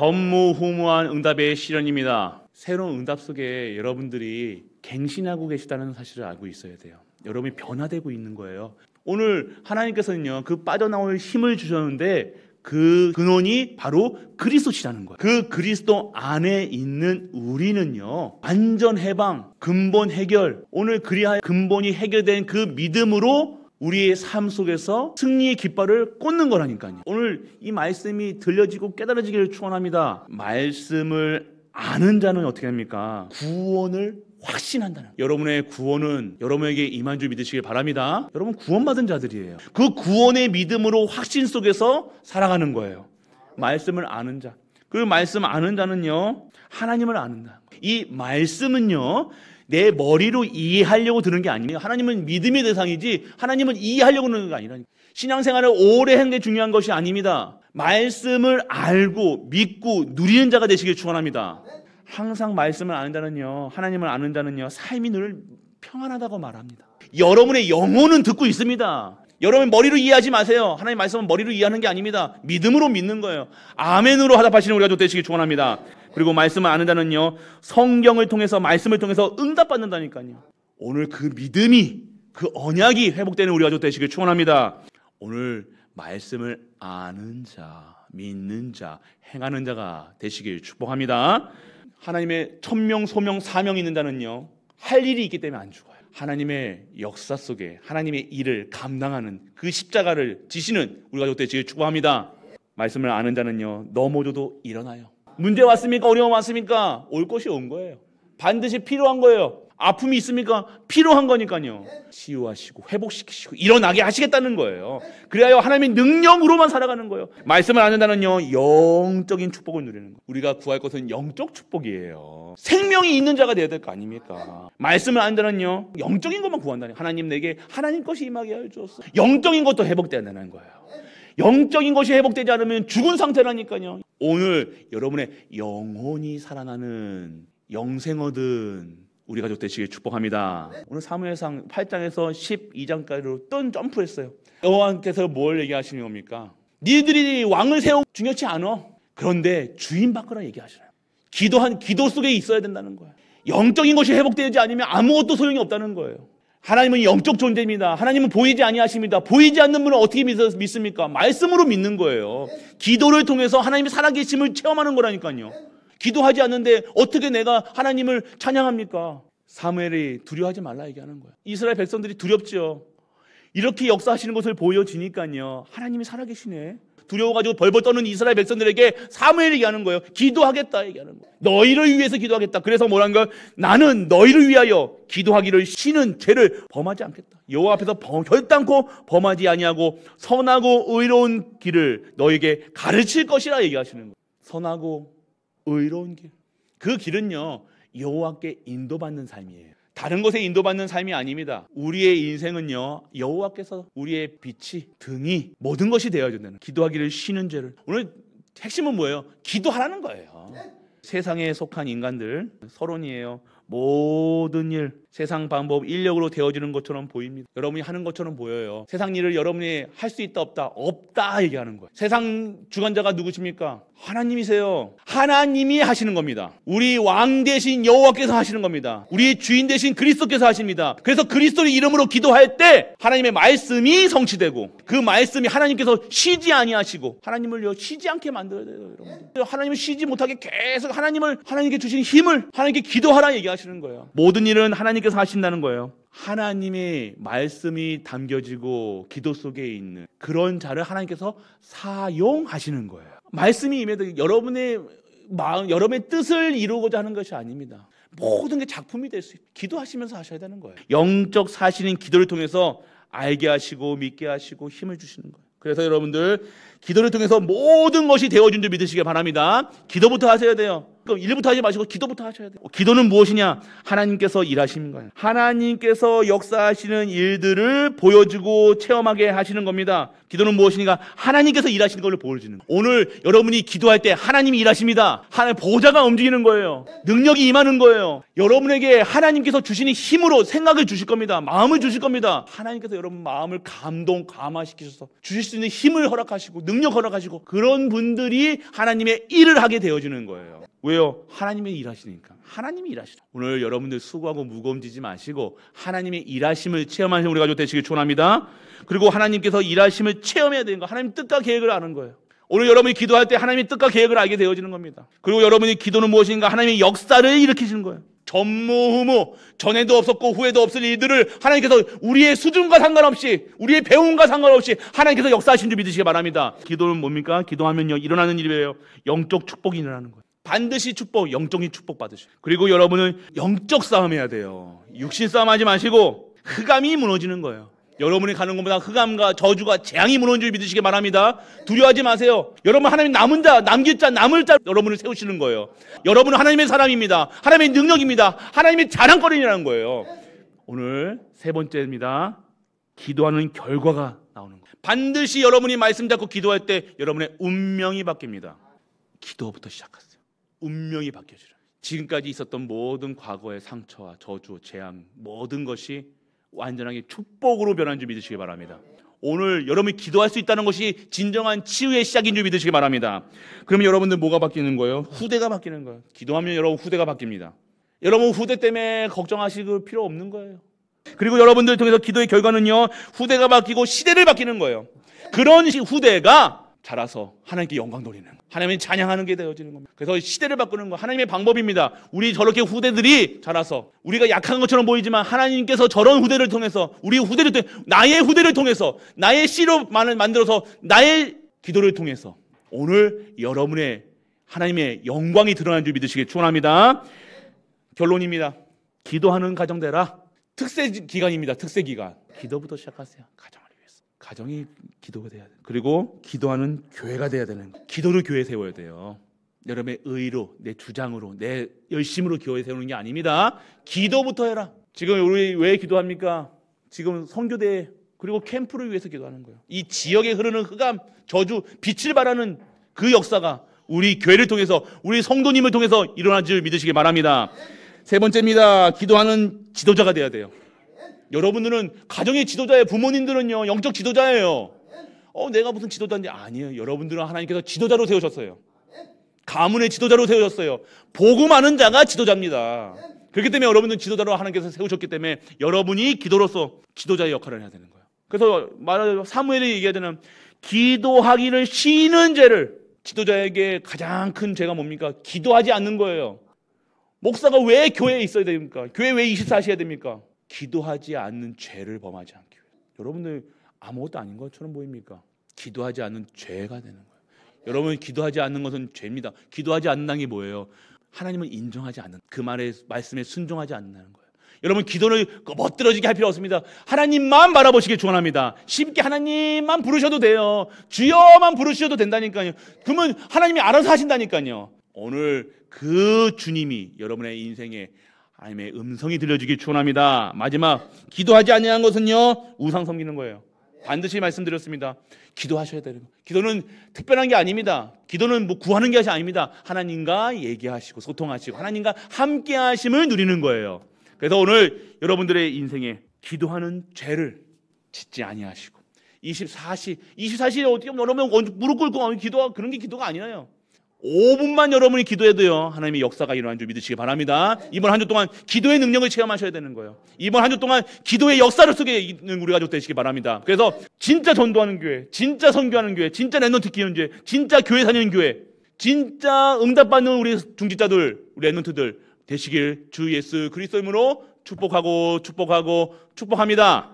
전무후무한 응답의 시련입니다. 새로운 응답 속에 여러분들이 갱신하고 계시다는 사실을 알고 있어야 돼요. 여러분이 변화되고 있는 거예요. 오늘 하나님께서는요, 그 빠져나올 힘을 주셨는데 그 근원이 바로 그리스도시라는 거예요. 그 그리스도 안에 있는 우리는요, 완전 해방, 근본 해결, 오늘 그리하여 근본이 해결된 그 믿음으로 우리의 삶 속에서 승리의 깃발을 꽂는 거라니까요. 오늘 이 말씀이 들려지고 깨달아지기를 축원합니다. 말씀을 아는 자는 어떻게 합니까? 구원을 확신한다는. 여러분의 구원은 여러분에게 임한 줄 믿으시길 바랍니다. 여러분 구원받은 자들이에요. 그 구원의 믿음으로 확신 속에서 살아가는 거예요. 말씀을 아는 자. 그 말씀 아는 자는요, 하나님을 아는다. 이 말씀은요, 내 머리로 이해하려고 드는 게 아닙니다. 하나님은 믿음의 대상이지 하나님은 이해하려고 드는 게 아니라니까. 신앙생활을 오래 하는 게 중요한 것이 아닙니다. 말씀을 알고 믿고 누리는 자가 되시길 축원합니다. 항상 말씀을 아는 자는요, 하나님을 아는 자는요, 삶이 늘 평안하다고 말합니다. 여러분의 영혼은 듣고 있습니다. 여러분 머리로 이해하지 마세요. 하나님 말씀은 머리로 이해하는 게 아닙니다. 믿음으로 믿는 거예요. 아멘으로 하답하시는 우리가 되시길 축원합니다. 그리고 말씀을 아는 자는요, 성경을 통해서 말씀을 통해서 응답받는다니까요. 오늘 그 믿음이, 그 언약이 회복되는 우리가 되시길 축원합니다. 오늘 말씀을 아는 자, 믿는 자, 행하는 자가 되시길 축복합니다. 하나님의 천명, 소명, 사명이 있는 자는요, 할 일이 있기 때문에 안 죽어요. 하나님의 역사 속에 하나님의 일을 감당하는 그 십자가를 지시는 우리가 되시길 축복합니다. 말씀을 아는 자는요, 넘어져도 일어나요. 문제 왔습니까? 어려움 왔습니까? 올 것이 온 거예요. 반드시 필요한 거예요. 아픔이 있습니까? 필요한 거니까요. 치유하시고 회복시키시고 일어나게 하시겠다는 거예요. 그래야 하나님의 능력으로만 살아가는 거예요. 말씀을 아는 자는요, 영적인 축복을 누리는 거예요. 우리가 구할 것은 영적 축복이에요. 생명이 있는 자가 되어야 될 거 아닙니까? 말씀을 아는 자는요, 영적인 것만 구한다니. 하나님 내게 하나님 것이 임하게 하여 주옵소서. 영적인 것도 회복돼야 되는 거예요. 영적인 것이 회복되지 않으면 죽은 상태라니까요. 오늘 여러분의 영혼이 살아나는 영생 얻은 우리 가족 되시길 축복합니다. 오늘 사무엘상 8장에서 12장까지로 뜬 점프했어요. 여호와께서 뭘 얘기하시는 겁니까? 니들이 왕을 세우고 중요치 않아. 그런데 주인 바꾸라 얘기하시나요? 기도 속에 있어야 된다는 거예요. 영적인 것이 회복되지 않으면 아무것도 소용이 없다는 거예요. 하나님은 영적 존재입니다. 하나님은 보이지 아니하십니다. 보이지 않는 분은 어떻게 믿습니까? 말씀으로 믿는 거예요. 기도를 통해서 하나님의 살아계심을 체험하는 거라니까요. 기도하지 않는데 어떻게 내가 하나님을 찬양합니까? 사무엘이 두려워하지 말라 얘기하는 거예요. 이스라엘 백성들이 두렵죠. 이렇게 역사하시는 것을 보여지니까요, 하나님이 살아계시네. 두려워가지고 벌벌 떠는 이스라엘 백성들에게 사무엘이 얘기하는 거예요. 기도하겠다 얘기하는 거예요. 너희를 위해서 기도하겠다. 그래서 뭐라는 걸, 나는 너희를 위하여 기도하기를 쉬는 죄를 범하지 않겠다. 여호와 앞에서 결단코 범하지 아니하고 선하고 의로운 길을 너에게 가르칠 것이라 얘기하시는 거예요. 선하고 의로운 길. 그 길은요, 여호와께 인도받는 삶이에요. 다른 것에 인도받는 삶이 아닙니다. 우리의 인생은요, 여호와께서 우리의 빛이, 등이, 모든 것이 되어야 된다는, 기도하기를 쉬는 죄를. 오늘 핵심은 뭐예요? 기도하라는 거예요. 세상에 속한 인간들 서론이에요. 모든 일, 세상 방법, 인력으로 되어지는 것처럼 보입니다. 여러분이 하는 것처럼 보여요. 세상 일을 여러분이 할 수 있다 없다? 없다 얘기하는 거예요. 세상 주관자가 누구십니까? 하나님이세요. 하나님이 하시는 겁니다. 우리 왕 대신 여호와께서 하시는 겁니다. 우리 주인 대신 그리스도께서 하십니다. 그래서 그리스도의 이름으로 기도할 때 하나님의 말씀이 성취되고, 그 말씀이 하나님께서 쉬지 아니하시고, 하나님을요 쉬지 않게 만들어야 돼요. 여러분, 하나님을 쉬지 못하게 계속 하나님께 주신 힘을 하나님께 기도하라 얘기하시는 거예요. 모든 일은 하나님께서 하신다는 거예요. 하나님의 말씀이 담겨지고 기도 속에 있는 그런 자를 하나님께서 사용하시는 거예요. 말씀이 임해도 여러분의 마음, 여러분의 뜻을 이루고자 하는 것이 아닙니다. 모든 게 작품이 될 수 있고 기도하시면서 하셔야 되는 거예요. 영적 사실인 기도를 통해서 알게 하시고 믿게 하시고 힘을 주시는 거예요. 그래서 여러분들 기도를 통해서 모든 것이 되어준 줄 믿으시기 바랍니다. 기도부터 하셔야 돼요. 그럼 일부터 하지 마시고 기도부터 하셔야 돼요. 기도는 무엇이냐? 하나님께서 일하시는 거예요. 하나님께서 역사하시는 일들을 보여주고 체험하게 하시는 겁니다. 기도는 무엇이니까? 하나님께서 일하시는 걸 보여주는 거예요. 오늘 여러분이 기도할 때 하나님이 일하십니다. 하나님 보좌가 움직이는 거예요. 능력이 임하는 거예요. 여러분에게 하나님께서 주시는 힘으로 생각을 주실 겁니다. 마음을 주실 겁니다. 하나님께서 여러분 마음을 감동, 감화시키셔서 주실 수 있는 힘을 허락하시고 능력 걸어가지고 그런 분들이 하나님의 일을 하게 되어지는 거예요. 왜요? 하나님의 일하시니까. 하나님이 일하시죠. 오늘 여러분들 수고하고 무거움지지 마시고 하나님의 일하심을 체험하시는 우리 가족 되시길 축원합니다. 그리고 하나님께서 일하심을 체험해야 되는 거, 하나님 뜻과 계획을 아는 거예요. 오늘 여러분이 기도할 때 하나님의 뜻과 계획을 알게 되어지는 겁니다. 그리고 여러분이 기도는 무엇인가? 하나님의 역사를 일으키시는 거예요. 전무후무, 전에도 없었고 후에도 없을 일들을 하나님께서 우리의 수준과 상관없이, 우리의 배움과 상관없이 하나님께서 역사하신 줄 믿으시기 바랍니다. 기도는 뭡니까? 기도하면요 일어나는 일이에요. 영적 축복이 일어나는 거예요. 반드시 축복, 영적인 축복 받으셔요. 그리고 여러분은 영적 싸움 해야 돼요. 육신 싸움 하지 마시고 흑암이 무너지는 거예요. 여러분이 가는 것보다 흑암과 저주가 재앙이 무너진 줄 믿으시기 바랍니다. 두려워하지 마세요. 여러분 하나님 남은 자, 남길 자, 남을 자 여러분을 세우시는 거예요. 여러분은 하나님의 사람입니다. 하나님의 능력입니다. 하나님의 자랑거리라는 거예요. 오늘 세 번째입니다. 기도하는 결과가 나오는 거예요. 반드시 여러분이 말씀 잡고 기도할 때 여러분의 운명이 바뀝니다. 기도부터 시작하세요. 운명이 바뀌어져요. 지금까지 있었던 모든 과거의 상처와 저주, 재앙 모든 것이 완전하게 축복으로 변한 줄 믿으시기 바랍니다. 오늘 여러분이 기도할 수 있다는 것이 진정한 치유의 시작인 줄 믿으시기 바랍니다. 그러면 여러분들 뭐가 바뀌는 거예요? 후대가 바뀌는 거예요. 기도하면 여러분 후대가 바뀝니다. 여러분 후대 때문에 걱정하실 필요 없는 거예요. 그리고 여러분들 통해서 기도의 결과는요 후대가 바뀌고 시대를 바뀌는 거예요. 그런 후대가 자라서 하나님께 영광 돌리는 거예요. 하나님을 찬양하는 게 되어지는 겁니다. 그래서 시대를 바꾸는 거 하나님의 방법입니다. 우리 저렇게 후대들이 자라서 우리가 약한 것처럼 보이지만 하나님께서 저런 후대를 통해서 우리 후대를 통해 나의 후대를 통해서 나의 씨로 만들어서 나의 기도를 통해서 오늘 여러분의 하나님의 영광이 드러난 줄 믿으시길 축원합니다. 결론입니다. 기도하는 가정 되라. 특세 기간입니다. 특세 기간. 기도부터 시작하세요. 가정을 위해서. 가정이 기도가 돼야 돼요. 그리고 기도하는 교회가 돼야 되는 거예요. 기도를 교회에 세워야 돼요. 여러분의 의로, 내 주장으로, 내 열심으로 교회에 세우는 게 아닙니다. 기도부터 해라. 지금 우리 왜 기도합니까? 지금 선교대 그리고 캠프를 위해서 기도하는 거예요. 이 지역에 흐르는 흑암, 저주, 빛을 발하는 그 역사가 우리 교회를 통해서 우리 성도님을 통해서 일어날 줄 믿으시기 바랍니다. 세 번째입니다. 기도하는 지도자가 돼야 돼요. 여러분들은 가정의 지도자예요. 부모님들은요 영적 지도자예요. 내가 무슨 지도자인지 아니에요. 여러분들은 하나님께서 지도자로 세우셨어요. 가문의 지도자로 세우셨어요. 복음 아는 자가 지도자입니다. 그렇기 때문에 여러분들은 지도자로 하나님께서 세우셨기 때문에 여러분이 기도로서 지도자의 역할을 해야 되는 거예요. 그래서 말하자면 사무엘이 얘기하자면 기도하기를 쉬는 죄를, 지도자에게 가장 큰 죄가 뭡니까? 기도하지 않는 거예요. 목사가 왜 교회에 있어야 됩니까? 교회 왜 24시 해야 됩니까? 기도하지 않는 죄를 범하지 않기 위해. 여러분들 아무것도 아닌 것처럼 보입니까? 기도하지 않는 죄가 되는 거예요. 여러분 기도하지 않는 것은 죄입니다. 기도하지 않는다는 게 뭐예요? 하나님을 인정하지 않는, 그 말씀에 순종하지 않는다는 거예요. 여러분 기도를 멋들어지게 할 필요 없습니다. 하나님만 바라보시길 축원합니다. 쉽게 하나님만 부르셔도 돼요. 주여만 부르셔도 된다니까요. 그러면 하나님이 알아서 하신다니까요. 오늘 그 주님이 여러분의 인생에 하나님의 음성이 들려주길 축원합니다. 마지막, 기도하지 아니한 것은요 우상 섬기는 거예요. 반드시 말씀드렸습니다. 기도하셔야 되는 거예요. 기도는 특별한 게 아닙니다. 기도는 뭐 구하는 게 아닙니다. 하나님과 얘기하시고 소통하시고 하나님과 함께 하심을 누리는 거예요. 그래서 오늘 여러분들의 인생에 기도하는 죄를 짓지 아니하시고 24시에 어떻게 여러분 무릎 꿇고 기도하, 그런 게 기도가 아니에요. 5분만 여러분이 기도해도요 하나님의 역사가 일어난 줄 믿으시기 바랍니다. 이번 한 주 동안 기도의 능력을 체험하셔야 되는 거예요. 이번 한 주 동안 기도의 역사를 속에 있는 우리 가족 되시기 바랍니다. 그래서 진짜 전도하는 교회, 진짜 선교하는 교회, 진짜 랩런트 키우는 교회, 진짜 교회 다니는 교회, 진짜 응답받는 우리 중직자들, 우리 랩런트들 되시길 주 예수 그리스도 이름으로 축복합니다.